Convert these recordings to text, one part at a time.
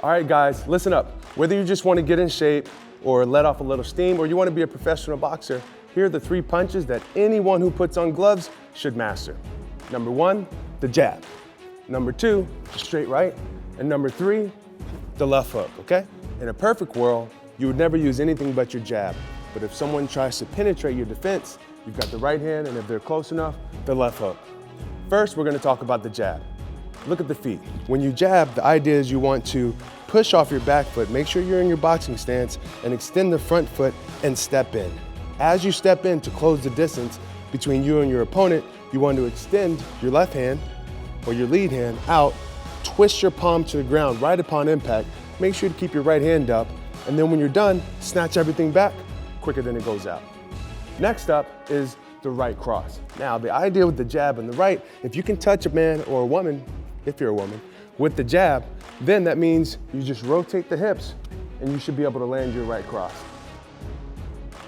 All right, guys, listen up. Whether you just want to get in shape or let off a little steam, or you want to be a professional boxer, here are the 3 punches that anyone who puts on gloves should master. Number 1, the jab. Number 2, the straight right. And number 3, the left hook, okay? In a perfect world, you would never use anything but your jab. But if someone tries to penetrate your defense, you've got the right hand, and if they're close enough, the left hook. First, we're gonna talk about the jab. Look at the feet. When you jab, the idea is you want to push off your back foot, make sure you're in your boxing stance, and extend the front foot and step in. As you step in to close the distance between you and your opponent, you want to extend your left hand or your lead hand out, twist your palm to the ground right upon impact, make sure to keep your right hand up, and then when you're done, snatch everything back quicker than it goes out. Next up is the right cross. Now, the idea with the jab and the right, if you can touch a man or a woman, if you're a woman, with the jab, then that means you just rotate the hips and you should be able to land your right cross.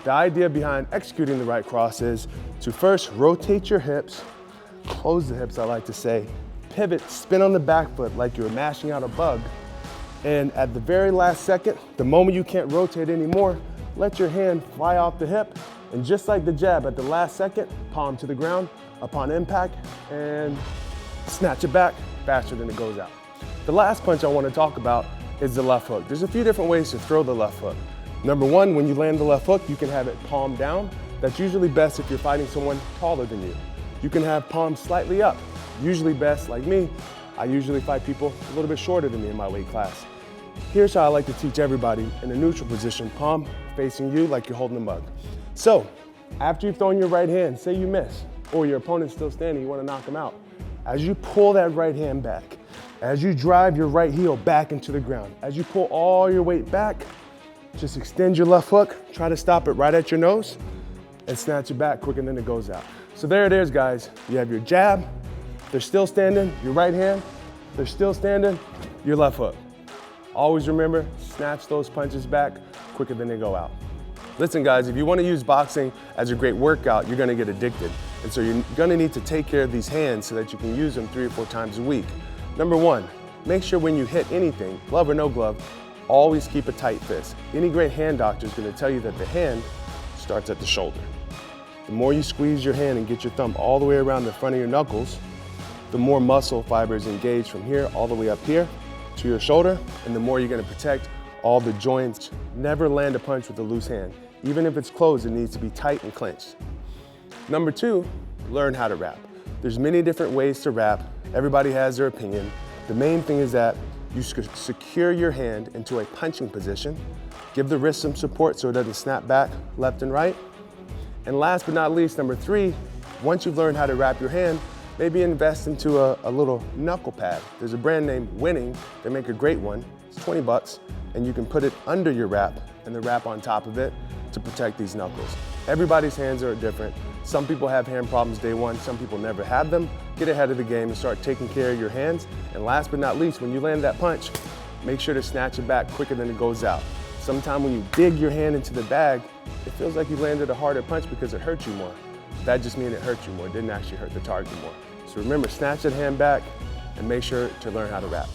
The idea behind executing the right cross is to first rotate your hips, close the hips I like to say, pivot, spin on the back foot like you're mashing out a bug, and at the very last second, the moment you can't rotate anymore, let your hand fly off the hip, and just like the jab, at the last second, palm to the ground upon impact, and snatch it back faster than it goes out. The last punch I want to talk about is the left hook. There's a few different ways to throw the left hook. Number 1, when you land the left hook, you can have it palm down. That's usually best if you're fighting someone taller than you. You can have palm slightly up. Usually best, like me, I usually fight people a little bit shorter than me in my weight class. Here's how I like to teach everybody in a neutral position, palm facing you like you're holding a mug. So, after you've thrown your right hand, say you miss, or your opponent's still standing, you want to knock him out. As you pull that right hand back, as you drive your right heel back into the ground, as you pull all your weight back, just extend your left hook, try to stop it right at your nose, and snatch it back quicker than it goes out. So there it is, guys. You have your jab, they're still standing, your right hand, they're still standing, your left hook. Always remember, snatch those punches back quicker than they go out. Listen, guys, if you want to use boxing as a great workout, you're going to get addicted. And so you're going to need to take care of these hands so that you can use them 3 or 4 times a week. Number 1, make sure when you hit anything, glove or no glove, always keep a tight fist. Any great hand doctor is going to tell you that the hand starts at the shoulder. The more you squeeze your hand and get your thumb all the way around the front of your knuckles, the more muscle fibers engage from here all the way up here to your shoulder, and the more you're going to protect all the joints. Never land a punch with a loose hand. Even if it's closed, it needs to be tight and clenched. Number 2, learn how to wrap. There's many different ways to wrap. Everybody has their opinion. The main thing is that you secure your hand into a punching position, give the wrist some support so it doesn't snap back left and right. And last but not least, number 3, once you've learned how to wrap your hand, maybe invest into a little knuckle pad. There's a brand named Winning. They make a great one. It's 20 bucks, and you can put it under your wrap and the wrap on top of it to protect these knuckles. Everybody's hands are different. Some people have hand problems day 1, some people never have them. Get ahead of the game and start taking care of your hands. And last but not least, when you land that punch, make sure to snatch it back quicker than it goes out. Sometimes when you dig your hand into the bag, it feels like you landed a harder punch because it hurt you more. That just means it hurt you more. It didn't actually hurt the target more. So remember, snatch that hand back and make sure to learn how to wrap.